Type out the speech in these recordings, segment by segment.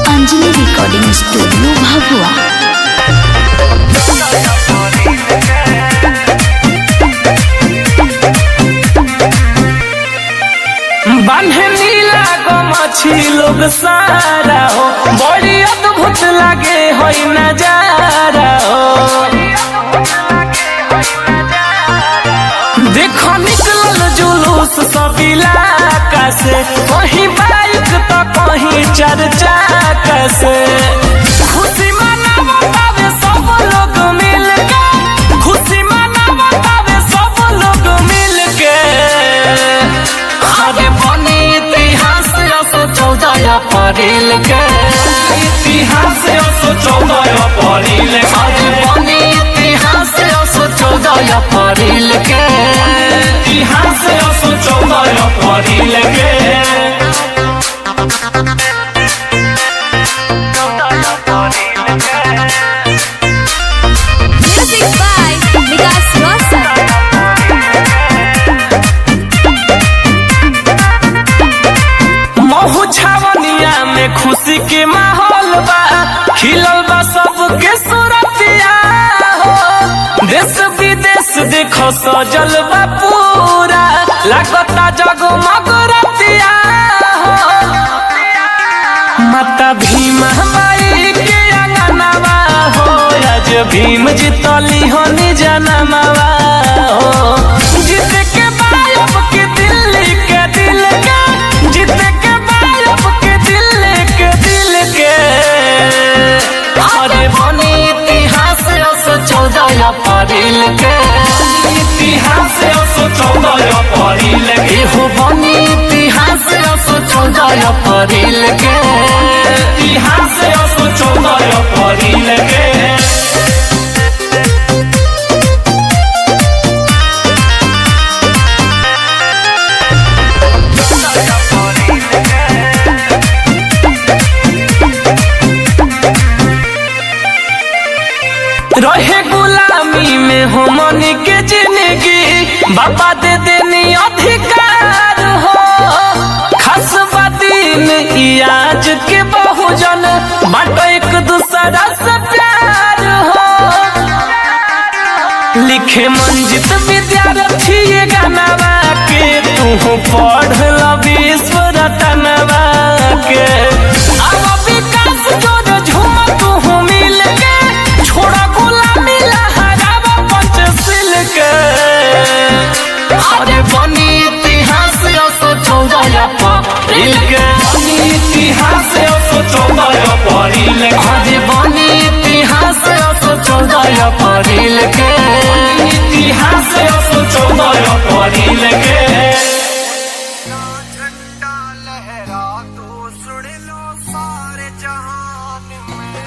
Anjali recording studio Bhabua. बान्हे नीला गो मछी लोग सारा हो, बड़ी अद्भुत लागे हो नजारा हो। देखो निकलल जुलूस सब इलाका से, कहीं बाइक तो कहीं चार चक्का से। खुशी मनावे सब लोग मिलके, खुशी मनावे सब लोग मिलके। अरे बनी इतिहास 14 अप्रैल के, इतिहास 14 अप्रैल के। अरे बनी इतिहास 14 अप्रैल के, इतिहास 14 अप्रैल के। म्यूजिक बाय विकास रोशन। महू छावनिया में खुशी के माहौल बा, खिलल बा सबके सूरतिया हो। देश विदेश देखो सजल बा पूरा, लागता जगमग रतिया हो। माता भीमा बाई के अंगनवा हो, आज भीम जितली हो निजनवा हो। जीत के बायब के दिल्ली के दिल के, जीत के बायब के दिल्ली के दिल के। अरे बनी इतिहास 14 अप्रैल के, इतिहास 14 अप्रैल के। हो बनी इतिहास 14 अप्रैल के, इतिहास 14 अप्रैल के। रहे गुलामी में हो मन के जिंदगी, बाबा दे देनी अधिकार हो। खास दिन आज के बहुजन बाटो एक दूसरा से प्यार हो। लिखे मंजित विद्यार्थी ये गानवा के, तू पढ़ ल विश्व रतनवा के। अब विकास जोर झूम तू मिल के, छोड़ा गुलामी लहरावा पंचशील के। अरे बनी इतिहास 14 अप्रैल के, बनी इतिहास 14 अप्रैल के। अरे बनी इतिहास 14 अप्रैल के, इतिहास 14 अप्रैल के। झंडा लहरा तो सुन लो सारे जहान में,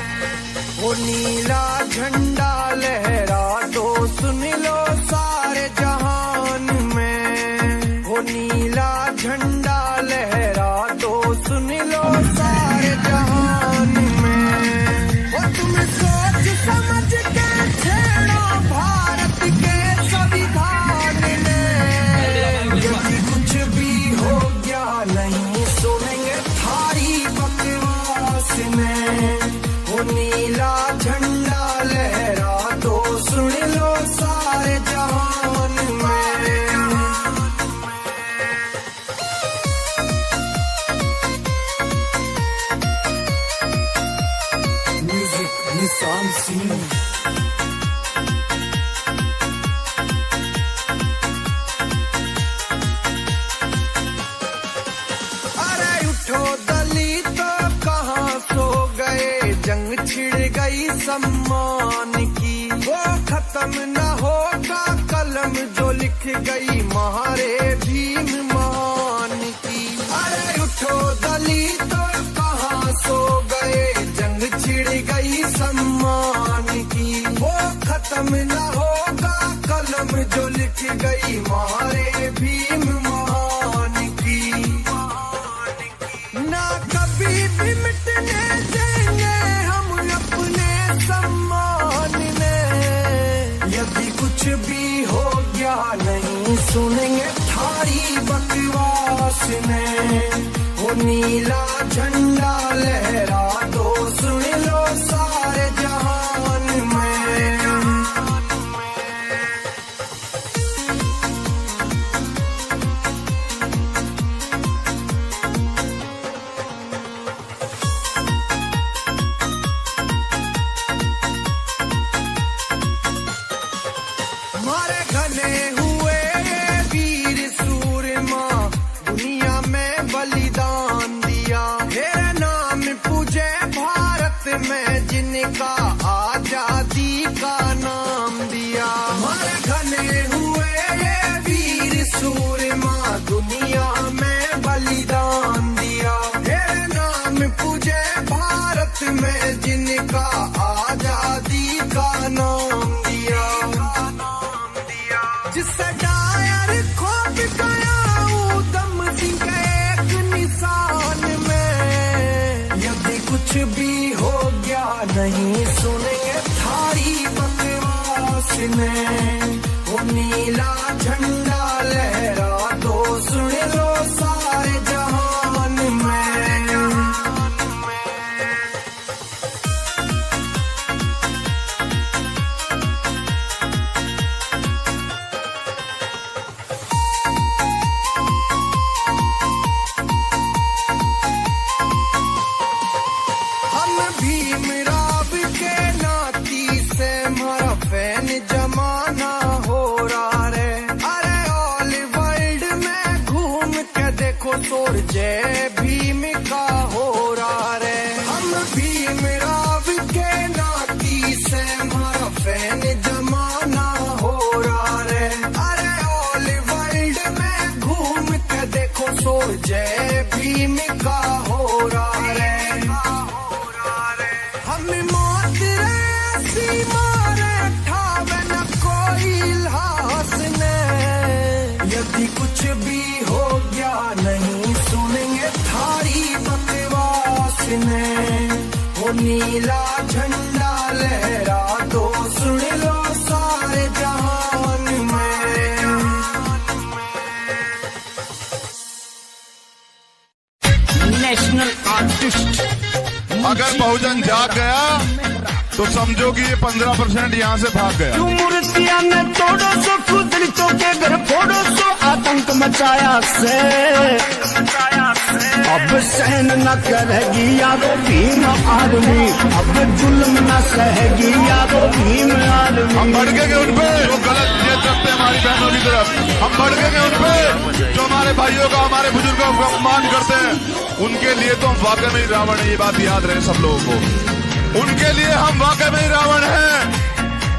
वो नीला झंडा लहरा तो सुन लो सारे जहान में। वो नीला झंडा लहरा तो सुन लो सारे जहान में। वो तुम सोच समझ के छेड़ो भारत के संविधान ने, यदि कुछ भी हो गया नहीं सुनेंगे थारी बकवास में। वो नीला झंडा लहरा तो सुन लो सारे जहान में। म्यूजिक निशान सिंह। अरे उठो दलित कहाँ सो गए, जंग छिड़ गई सम्मान की। वो खत्म न होगा कलम जो लिख गई महारे भीम महान की। अरे उठो दलित कहाँ सो गए, जंग छिड़ गई सम्मान की। वो खत्म न होगा कलम जो लिख गई महारे भीम महान की। ना कभी भी मिटने देंगे हम अपने सम्मान ने, सुनेंगे थारी बकवास में। वो नीला झंडा लहरा दो, सुन लो सारे जहान में। मारे घने हुए वीर सूरमा, दुनिया में बलिदान दिया। तेरे नाम पूजे भारत में, जिनका आजादी का नाम दिया। मारे घने हुए वीर सूरमा, दुनिया में बलिदान दिया। तेरे नाम पूजे भारत में, जिनका आजादी का नाम दिया। जिससे डायर खोप गया उधम सिंह के एक निशान में। यदि कुछ भी हो गया नहीं सुनेंगे थारी बकवास में। वो नीला झंडा लहरा दो, सुन लो सारे जहान में। हम भीमराव के नाती से हमारा फैन जमाना हो रहा रे। अरे ऑल वर्ल्ड में घूम के देखो तोर जय भीम का हो रहा रे। हम भीमराव के नाती से हमारा फैन जमाना हो रहा रे। अरे ऑल वर्ल्ड में घूम के देखो तोर जय भीम का हो रहा रे। हमें मौत ऐसी मारे ठावे न कोई लाश ने। यदि कुछ भी हो गया नहीं सुनेंगे थारी बकवास ने। वो नीला झंडा लहरा दो, सुन लो सारे जहान में। नेशनल आर्टिस्ट अगर बहुजन जाग गया तो समझो कि ये 15% यहाँ से भाग गया। तू मूर्तियां में तोड़ो सो, खुदलितों के घर फोड़ो सो, आतंक मचाया से अब सहन न करेगी यारो भीम आर्मी। अब जुल्म न सहेगी यारो भीम आर्मी। हम भड़केंगे उन पे जो गलत नियत रखते हैं हमारी बहनों की तरफ। हम भड़केंगे उन पे जो हमारे भाइयों का, हमारे बुजुर्गों का अपमान करते हैं। उनके लिए तो हम वाकई में रावण है, ये बात याद रहे सब लोगों को। उनके लिए हम वाकई में रावण हैं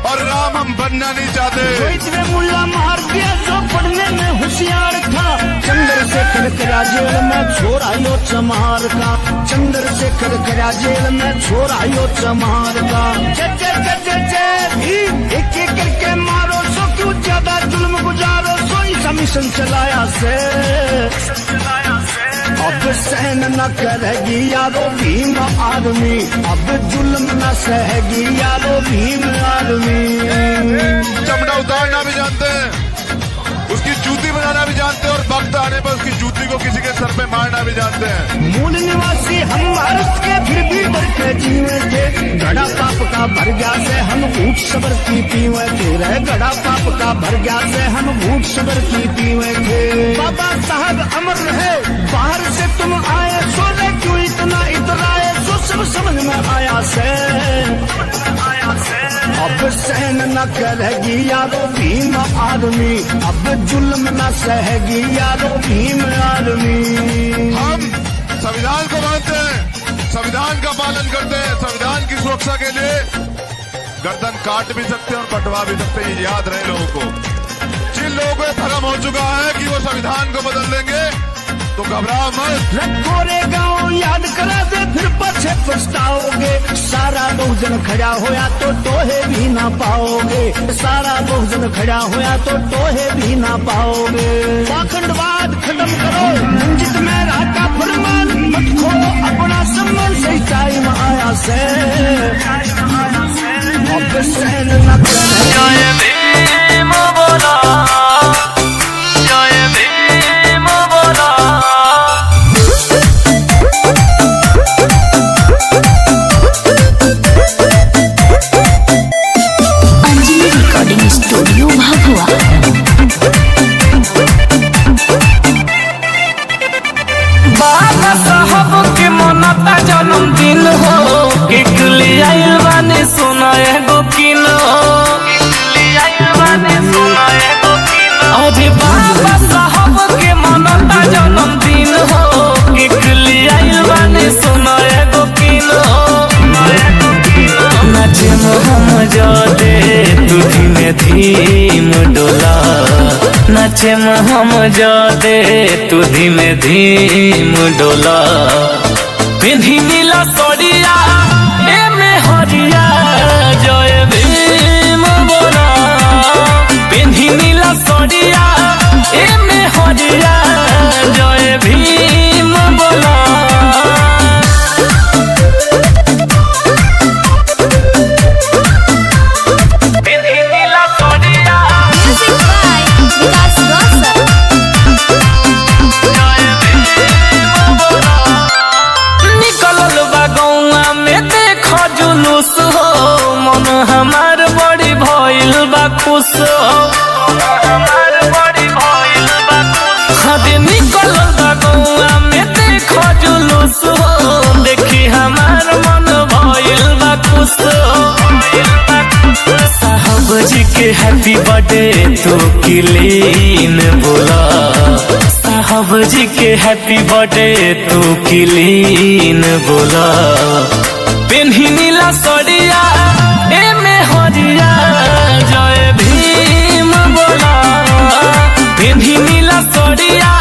और राम हम बनना नहीं चाहते। इतने मुल्ला मार दिया जो पढ़ने में होशियार था। चंद्रशेखर करा जेल में छोरा यो चमार का। चंद्रशेखर करा जेल में छोरा यो चमार का। जय जय जय जय भीम, एक एक करके मारो सो, क्यों ज्यादा जुल्म गुजारो सो। ऐसा मिशन चलाया से अब सहन न करेगी यारो भीम आर्मी। अब जुल्म न सहेगी यारो भीम आर्मी। चमड़ा उतारना भी जानते हैं, उसकी जूती बनाना भी जानते हैं और वक्त आने पर उसकी जूती को किसी के सर पे मारना भी जानते हैं। मूल निवासी हम भारत के, फिर भी डर के जीवे थे। घड़ा पाप का भर गया से हम ऊँट सबर की पीवे थे। रह घड़ा पाप का भर गया से हम ऊँट सबर की पीवे थे। बाबा साहब अमर रहे, बाहर से तुम आए सो, रे क्यों इतना इतराए सो। सब समझ में आया से अब सहन न करेगी यारो भीम आर्मी। अब जुल्म न सहेगी यारो भीम आर्मी। हम संविधान को मानते हैं, संविधान का पालन करते हैं। संविधान की सुरक्षा के लिए गर्दन काट भी सकते हैं और कटवा भी सकते हैं, ये याद रहे लोगों को। जिन लोगों को भ्रम हो चुका है कि वो संविधान को बदल देंगे तो घबराओ मत। गोरे गाँव याद करा दे, फिर पछे पछताओगे। सारा बहुजन खड़ा होया तो टोहे भी ना पाओगे। सारा बहुजन खड़ा होया तो टोहे भी ना पाओगे। पाखंडवाद खत्म करो, रंजित मेहरा का फरमान मत खोलो अपना सम्मान। सही टाइम आया से अब सहन न करेगी। एगो किनो अरे बाबा साहब के मनता जन्मदिन हो केक लियाइल बानी सुनो एगो किनो नाचे हम जदे तू धीमे धीम डोला नाचे हम जदे तू धीमे धीम डोला पिन्ही नीला सड़िया एमे हरिया जय भीम बोला पिन्ही नीला सड़िया एमे हरिया जय भीम बोला Music by Vikas Rosar. निकलल बा गौआ में देखो जुलूस हो मन हमार बड़ी भइल बा खुश हो हदे निकलल बा गौआ में देखो जुलूस हो देखी हमार मन भइल बा खुश हो साहब जी के हैप्पी बर्थडे तो क्लीन बोला साहब जी के हैप्पी बर्थडे तू क्लीन बोला पिन्ही नीला सड़िया एमे हरिया जय भीम बोला पिन्ही नीला सड़िया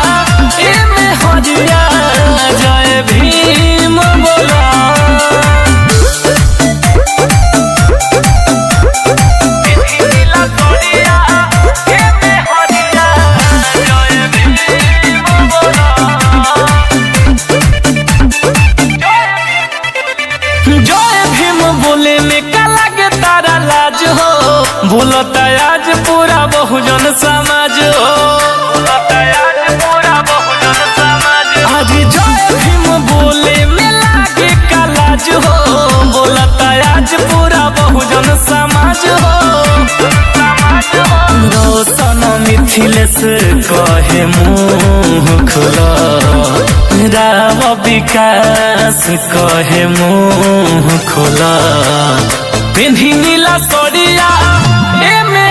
एमे हरिया जय भीम बोला जय भीम बोले में का लगे तारा लाज हो बोलता आज पूरा बहुजन समाज हो आज जय भीम बोले में लागे का लाज हो बोलता आज पूरा बहुजन समाज हो रोशन मिथिलेश कहे मुँह खुला राव विकास कहे मुँह खोला पिन्ही नीला सड़िया एमे